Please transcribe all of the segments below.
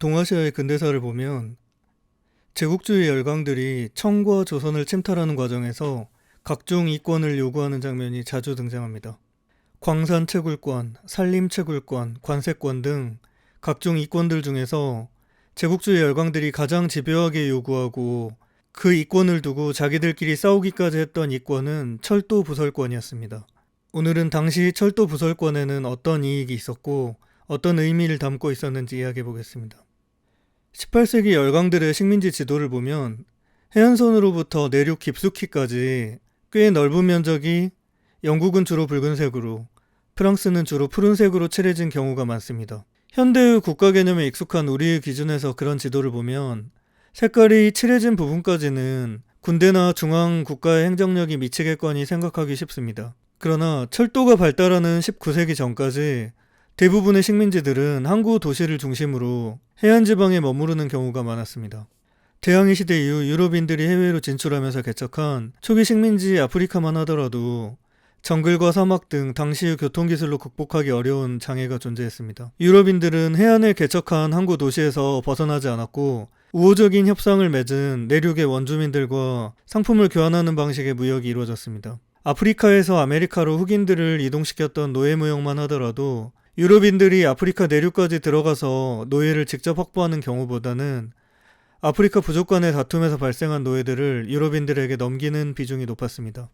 동아시아의 근대사를 보면 제국주의 열강들이 청과 조선을 침탈하는 과정에서 각종 이권을 요구하는 장면이 자주 등장합니다. 광산 채굴권, 산림 채굴권, 관세권 등 각종 이권들 중에서 제국주의 열강들이 가장 집요하게 요구하고 그 이권을 두고 자기들끼리 싸우기까지 했던 이권은 철도 부설권이었습니다. 오늘은 당시 철도 부설권에는 어떤 이익이 있었고 어떤 의미를 담고 있었는지 이야기해 보겠습니다. 18세기 열강들의 식민지 지도를 보면 해안선으로부터 내륙 깊숙이까지 꽤 넓은 면적이 영국은 주로 붉은색으로, 프랑스는 주로 푸른색으로 칠해진 경우가 많습니다. 현대의 국가 개념에 익숙한 우리의 기준에서 그런 지도를 보면 색깔이 칠해진 부분까지는 군대나 중앙 국가의 행정력이 미치겠거니 생각하기 쉽습니다. 그러나 철도가 발달하는 19세기 전까지 대부분의 식민지들은 항구 도시를 중심으로 해안지방에 머무르는 경우가 많았습니다. 대항해 시대 이후 유럽인들이 해외로 진출하면서 개척한 초기 식민지 아프리카만 하더라도 정글과 사막 등 당시의 교통기술로 극복하기 어려운 장애가 존재했습니다. 유럽인들은 해안에 개척한 항구 도시에서 벗어나지 않았고 우호적인 협상을 맺은 내륙의 원주민들과 상품을 교환하는 방식의 무역이 이루어졌습니다. 아프리카에서 아메리카로 흑인들을 이동시켰던 노예 무역만 하더라도 유럽인들이 아프리카 내륙까지 들어가서 노예를 직접 확보하는 경우보다는 아프리카 부족 간의 다툼에서 발생한 노예들을 유럽인들에게 넘기는 비중이 높았습니다.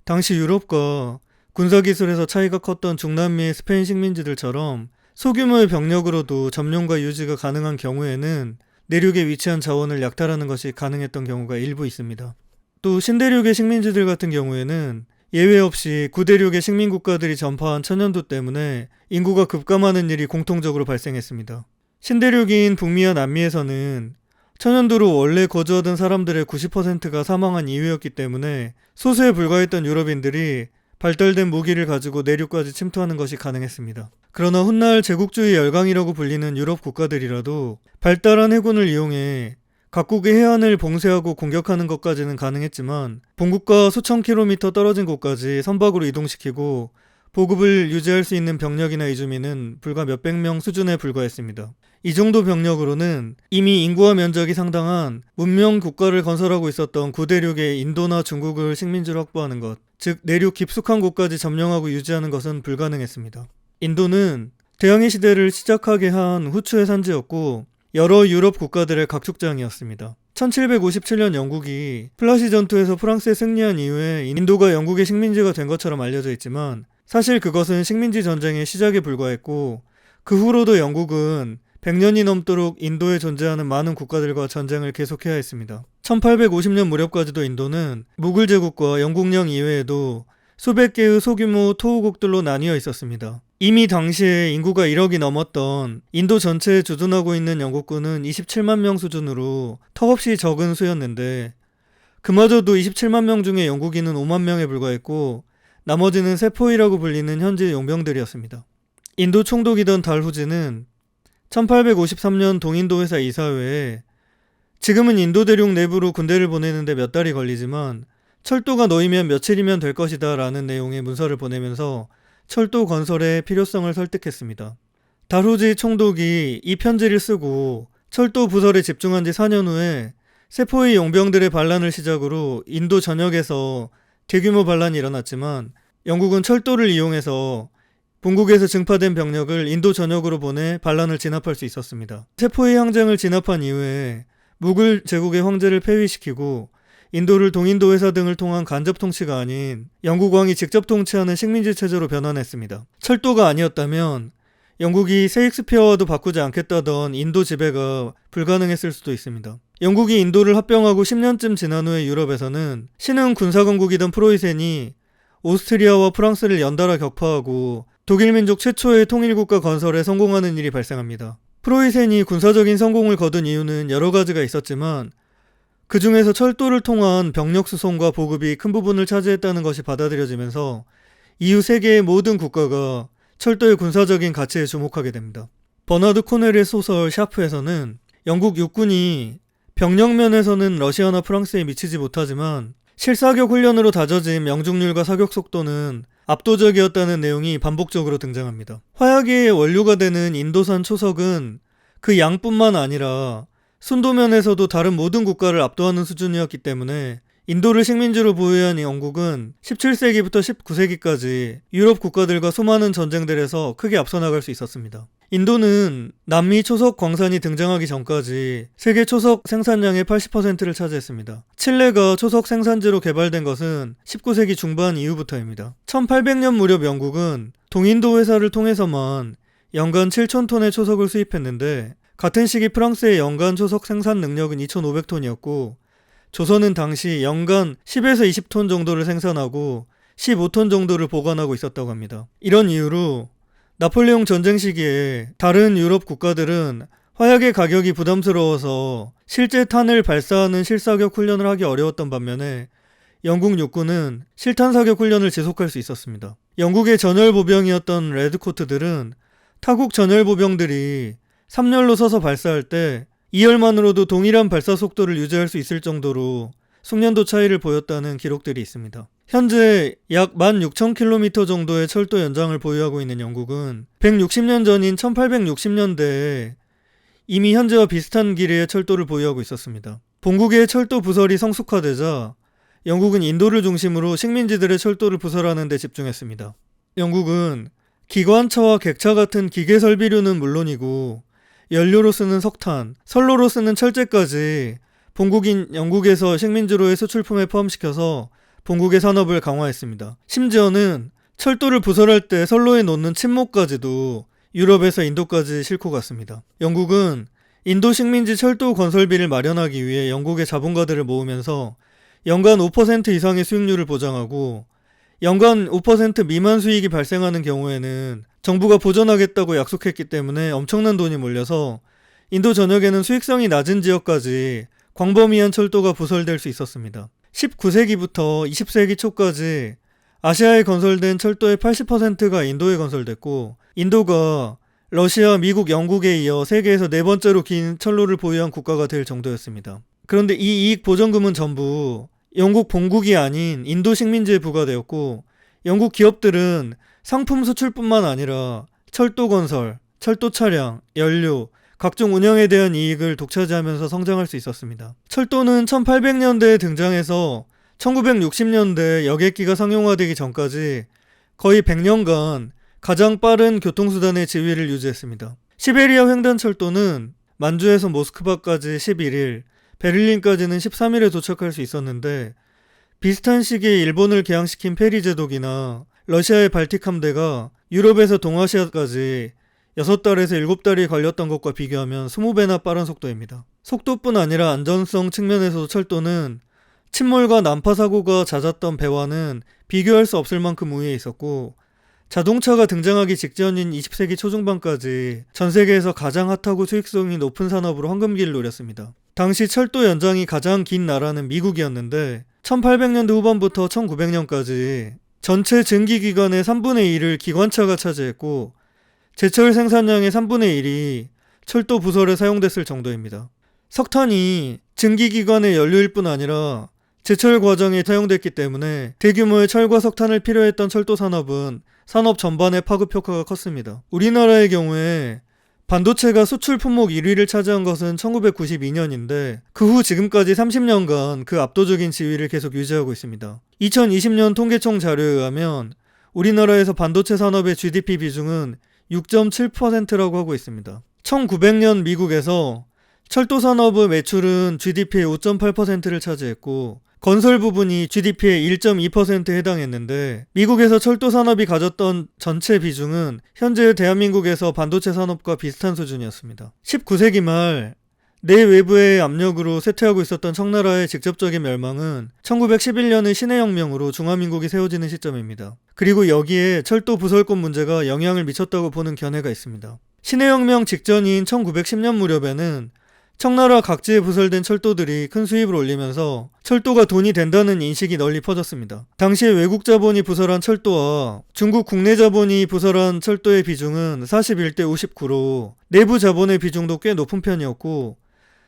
당시 유럽과 군사기술에서 차이가 컸던 중남미의 스페인 식민지들처럼 소규모의 병력으로도 점령과 유지가 가능한 경우에는 내륙에 위치한 자원을 약탈하는 것이 가능했던 경우가 일부 있습니다. 또 신대륙의 식민지들 같은 경우에는 예외 없이 구대륙의 식민국가들이 전파한 천연두 때문에 인구가 급감하는 일이 공통적으로 발생했습니다. 신대륙인 북미와 남미에서는 천연두로 원래 거주하던 사람들의 90%가 사망한 이후였기 때문에 소수에 불과했던 유럽인들이 발달된 무기를 가지고 내륙까지 침투하는 것이 가능했습니다. 그러나 훗날 제국주의 열강이라고 불리는 유럽 국가들이라도 발달한 해군을 이용해 각국의 해안을 봉쇄하고 공격하는 것까지는 가능했지만 본국과 수천 킬로미터 떨어진 곳까지 선박으로 이동시키고 보급을 유지할 수 있는 병력이나 이주민은 불과 몇백 명 수준에 불과했습니다. 이 정도 병력으로는 이미 인구와 면적이 상당한 문명 국가를 건설하고 있었던 구대륙의 인도나 중국을 식민지로 확보하는 것, 즉 내륙 깊숙한 곳까지 점령하고 유지하는 것은 불가능했습니다. 인도는 대항해 시대를 시작하게 한 후추의 산지였고 여러 유럽 국가들의 각축장이었습니다. 1757년 영국이 플라시 전투에서 프랑스에 승리한 이후에 인도가 영국의 식민지가 된 것처럼 알려져 있지만 사실 그것은 식민지 전쟁의 시작에 불과했고 그 후로도 영국은 100년이 넘도록 인도에 존재하는 많은 국가들과 전쟁을 계속해야 했습니다. 1850년 무렵까지도 인도는 무굴 제국과 영국령 이외에도 수백 개의 소규모 토호국들로 나뉘어 있었습니다. 이미 당시에 인구가 1억이 넘었던 인도 전체에 주둔하고 있는 영국군은 27만 명 수준으로 턱없이 적은 수였는데 그마저도 27만 명 중에 영국인은 5만 명에 불과했고 나머지는 세포이라고 불리는 현지 용병들이었습니다. 인도 총독이던 달후지는 1853년 동인도 회사 이사회에 지금은 인도 대륙 내부로 군대를 보내는데 몇 달이 걸리지만 철도가 놓이면 며칠이면 될 것이다 라는 내용의 문서를 보내면서 철도 건설의 필요성을 설득했습니다. 달후지 총독이 이 편지를 쓰고 철도 부설에 집중한 지 4년 후에 세포이 용병들의 반란을 시작으로 인도 전역에서 대규모 반란이 일어났지만 영국은 철도를 이용해서 본국에서 증파된 병력을 인도 전역으로 보내 반란을 진압할 수 있었습니다. 세포이 항쟁을 진압한 이후에 무굴 제국의 황제를 폐위시키고 인도를 동인도 회사 등을 통한 간접 통치가 아닌 영국 왕이 직접 통치하는 식민지 체제로 변환했습니다. 철도가 아니었다면 영국이 세익스피어와도 바꾸지 않겠다던 인도 지배가 불가능했을 수도 있습니다. 영국이 인도를 합병하고 10년쯤 지난 후에 유럽에서는 신흥 군사건국이던 프로이센이 오스트리아와 프랑스를 연달아 격파하고 독일민족 최초의 통일국가 건설에 성공하는 일이 발생합니다. 프로이센이 군사적인 성공을 거둔 이유는 여러 가지가 있었지만 그 중에서 철도를 통한 병력 수송과 보급이 큰 부분을 차지했다는 것이 받아들여지면서 이후 세계의 모든 국가가 철도의 군사적인 가치에 주목하게 됩니다. 버나드 코넬의 소설 샤프에서는 영국 육군이 병력 면에서는 러시아나 프랑스에 미치지 못하지만 실사격 훈련으로 다져진 명중률과 사격 속도는 압도적이었다는 내용이 반복적으로 등장합니다. 화약의 원료가 되는 인도산 초석은 그 양뿐만 아니라 순도면에서도 다른 모든 국가를 압도하는 수준이었기 때문에 인도를 식민지로 보유한 영국은 17세기부터 19세기까지 유럽 국가들과 수많은 전쟁들에서 크게 앞서 나갈 수 있었습니다. 인도는 남미 초석 광산이 등장하기 전까지 세계 초석 생산량의 80%를 차지했습니다. 칠레가 초석 생산지로 개발된 것은 19세기 중반 이후부터입니다. 1800년 무렵 영국은 동인도 회사를 통해서만 연간 7,000톤의 초석을 수입했는데 같은 시기 프랑스의 연간 초석 생산 능력은 2,500톤이었고 조선은 당시 연간 10에서 20톤 정도를 생산하고 15톤 정도를 보관하고 있었다고 합니다. 이런 이유로 나폴레옹 전쟁 시기에 다른 유럽 국가들은 화약의 가격이 부담스러워서 실제 탄을 발사하는 실사격 훈련을 하기 어려웠던 반면에 영국 육군은 실탄 사격 훈련을 지속할 수 있었습니다. 영국의 전열 보병이었던 레드코트들은 타국 전열 보병들이 3열로 서서 발사할 때 2열만으로도 동일한 발사 속도를 유지할 수 있을 정도로 숙련도 차이를 보였다는 기록들이 있습니다. 현재 약 16,000km 정도의 철도 연장을 보유하고 있는 영국은 160년 전인 1860년대에 이미 현재와 비슷한 길이의 철도를 보유하고 있었습니다. 본국의 철도 부설이 성숙화되자 영국은 인도를 중심으로 식민지들의 철도를 부설하는 데 집중했습니다. 영국은 기관차와 객차 같은 기계 설비류는 물론이고 연료로 쓰는 석탄, 선로로 쓰는 철제까지 본국인 영국에서 식민지로의 수출품에 포함시켜서 본국의 산업을 강화했습니다. 심지어는 철도를 부설할 때 선로에 놓는 침목까지도 유럽에서 인도까지 싣고 갔습니다. 영국은 인도 식민지 철도 건설비를 마련하기 위해 영국의 자본가들을 모으면서 연간 5% 이상의 수익률을 보장하고 연간 5% 미만 수익이 발생하는 경우에는 정부가 보전하겠다고 약속했기 때문에 엄청난 돈이 몰려서 인도 전역에는 수익성이 낮은 지역까지 광범위한 철도가 부설될 수 있었습니다. 19세기부터 20세기 초까지 아시아에 건설된 철도의 80%가 인도에 건설됐고 인도가 러시아, 미국, 영국에 이어 세계에서 네 번째로 긴 철로를 보유한 국가가 될 정도였습니다. 그런데 이 이익 보전금은 전부 영국 본국이 아닌 인도 식민지에 부과되었고 영국 기업들은 상품 수출뿐만 아니라 철도 건설, 철도 차량, 연료, 각종 운영에 대한 이익을 독차지하면서 성장할 수 있었습니다. 철도는 1800년대에 등장해서 1960년대 여객기가 상용화되기 전까지 거의 100년간 가장 빠른 교통수단의 지위를 유지했습니다. 시베리아 횡단철도는 만주에서 모스크바까지 11일, 베를린까지는 13일에 도착할 수 있었는데 비슷한 시기에 일본을 개항시킨 페리 제독이나 러시아의 발틱 함대가 유럽에서 동아시아까지 6달에서 7달이 걸렸던 것과 비교하면 20배나 빠른 속도입니다. 속도뿐 아니라 안전성 측면에서도 철도는 침몰과 난파 사고가 잦았던 배와는 비교할 수 없을 만큼 우위에 있었고 자동차가 등장하기 직전인 20세기 초중반까지 전 세계에서 가장 핫하고 수익성이 높은 산업으로 황금기를 노렸습니다. 당시 철도 연장이 가장 긴 나라는 미국이었는데 1800년대 후반부터 1900년까지 전체 증기기관의 3분의 1을 기관차가 차지했고 제철 생산량의 3분의 1이 철도 부설에 사용됐을 정도입니다. 석탄이 증기기관의 연료일 뿐 아니라 제철 과정에 사용됐기 때문에 대규모의 철과 석탄을 필요했던 철도 산업은 산업 전반의 파급 효과가 컸습니다. 우리나라의 경우에 반도체가 수출 품목 1위를 차지한 것은 1992년인데 그 후 지금까지 30년간 그 압도적인 지위를 계속 유지하고 있습니다. 2020년 통계청 자료에 의하면 우리나라에서 반도체 산업의 GDP 비중은 6.7%라고 하고 있습니다. 1900년 미국에서 철도 산업의 매출은 GDP의 5.8%를 차지했고 건설 부분이 GDP의 1.2%에 해당했는데 미국에서 철도 산업이 가졌던 전체 비중은 현재 대한민국에서 반도체 산업과 비슷한 수준이었습니다. 19세기 말 내외부의 압력으로 쇠퇴하고 있었던 청나라의 직접적인 멸망은 1911년의 신해혁명으로 중화민국이 세워지는 시점입니다. 그리고 여기에 철도 부설권 문제가 영향을 미쳤다고 보는 견해가 있습니다. 신해혁명 직전인 1910년 무렵에는 청나라 각지에 부설된 철도들이 큰 수입을 올리면서 철도가 돈이 된다는 인식이 널리 퍼졌습니다. 당시에 외국 자본이 부설한 철도와 중국 국내 자본이 부설한 철도의 비중은 41대 59로 내부 자본의 비중도 꽤 높은 편이었고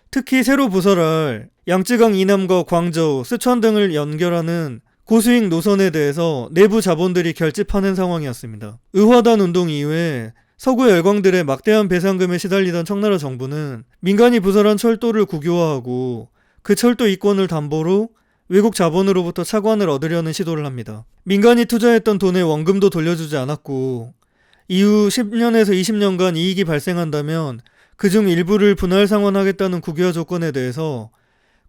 특히 새로 부설할 양쯔강 이남과 광저우, 쓰촨 등을 연결하는 고수익 노선에 대해서 내부 자본들이 결집하는 상황이었습니다. 의화단 운동 이후에 서구 열강들의 막대한 배상금에 시달리던 청나라 정부는 민간이 부설한 철도를 국유화하고 그 철도 이권을 담보로 외국 자본으로부터 차관을 얻으려는 시도를 합니다. 민간이 투자했던 돈의 원금도 돌려주지 않았고 이후 10년에서 20년간 이익이 발생한다면 그중 일부를 분할 상환하겠다는 국유화 조건에 대해서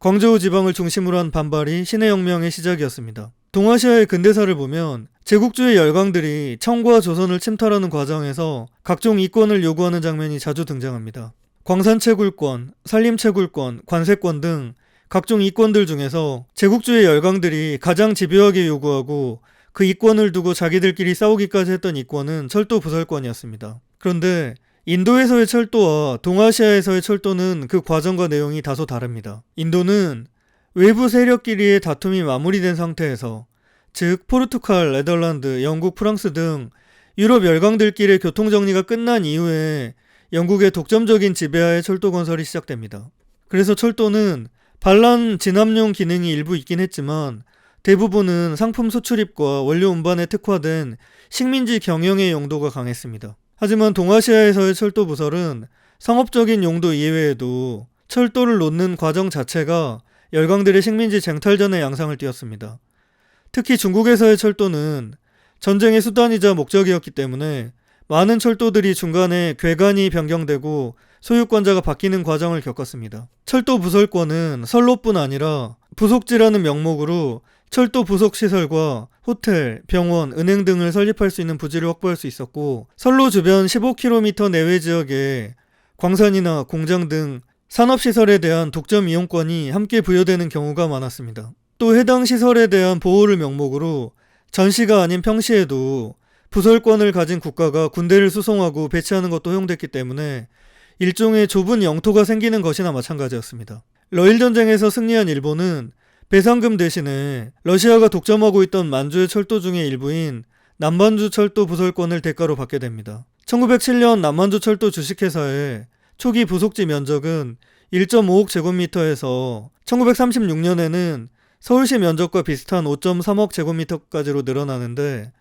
광저우 지방을 중심으로 한 반발이 신해혁명의 시작이었습니다. 동아시아의 근대사를 보면 제국주의 열강들이 청과 조선을 침탈하는 과정에서 각종 이권을 요구하는 장면이 자주 등장합니다. 광산채굴권, 산림채굴권, 관세권 등 각종 이권들 중에서 제국주의 열강들이 가장 집요하게 요구하고 그 이권을 두고 자기들끼리 싸우기까지 했던 이권은 철도 부설권이었습니다. 그런데 인도에서의 철도와 동아시아에서의 철도는 그 과정과 내용이 다소 다릅니다. 인도는 외부 세력끼리의 다툼이 마무리된 상태에서, 즉 포르투갈, 네덜란드, 영국, 프랑스 등 유럽 열강들끼리의 교통정리가 끝난 이후에 영국의 독점적인 지배하에 철도 건설이 시작됩니다. 그래서 철도는 반란 진압용 기능이 일부 있긴 했지만 대부분은 상품 수출입과 원료 운반에 특화된 식민지 경영의 용도가 강했습니다. 하지만 동아시아에서의 철도 부설은 상업적인 용도 이외에도 철도를 놓는 과정 자체가 열강들의 식민지 쟁탈전의 양상을 띄었습니다. 특히 중국에서의 철도는 전쟁의 수단이자 목적이었기 때문에 많은 철도들이 중간에 궤간이 변경되고 소유권자가 바뀌는 과정을 겪었습니다. 철도 부설권은 선로뿐 아니라 부속지라는 명목으로 철도 부속시설과 호텔, 병원, 은행 등을 설립할 수 있는 부지를 확보할 수 있었고, 선로 주변 15km 내외 지역에 광산이나 공장 등 산업시설에 대한 독점 이용권이 함께 부여되는 경우가 많았습니다. 또 해당 시설에 대한 보호를 명목으로 전시가 아닌 평시에도 부설권을 가진 국가가 군대를 수송하고 배치하는 것도 허용됐기 때문에 일종의 좁은 영토가 생기는 것이나 마찬가지였습니다. 러일전쟁에서 승리한 일본은 배상금 대신에 러시아가 독점하고 있던 만주의 철도 중의 일부인 남만주 철도 부설권을 대가로 받게 됩니다. 1907년 남만주 철도 주식회사의 초기 부속지 면적은 1.5억 제곱미터에서 1936년에는 서울시 면적과 비슷한 5.3억 제곱미터까지로 늘어나는데,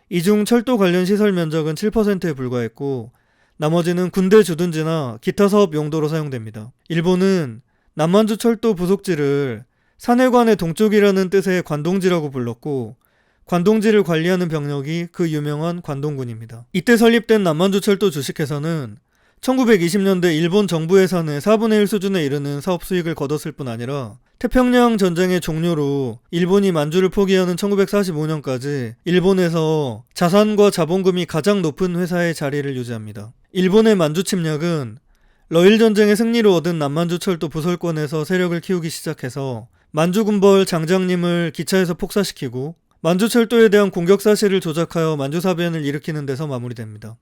이 중 철도 관련 시설 면적은 7%에 불과했고 나머지는 군대 주둔지나 기타 사업 용도로 사용됩니다. 일본은 남만주 철도 부속지를 산해관의 동쪽이라는 뜻의 관동지라고 불렀고, 관동지를 관리하는 병력이 그 유명한 관동군입니다. 이때 설립된 남만주 철도 주식회사는 1920년대 일본 정부 예산의 4분의 1 수준에 이르는 사업 수익을 거뒀을 뿐 아니라 태평양 전쟁의 종료로 일본이 만주를 포기하는 1945년까지 일본에서 자산과 자본금이 가장 높은 회사의 자리를 유지합니다. 일본의 만주 침략은 러일 전쟁의 승리로 얻은 남만주 철도 부설권에서 세력을 키우기 시작해서 만주 군벌 장장님을 기차에서 폭사시키고 만주 철도에 대한 공격 사실을 조작하여 만주사변을 일으키는 데서 마무리됩니다.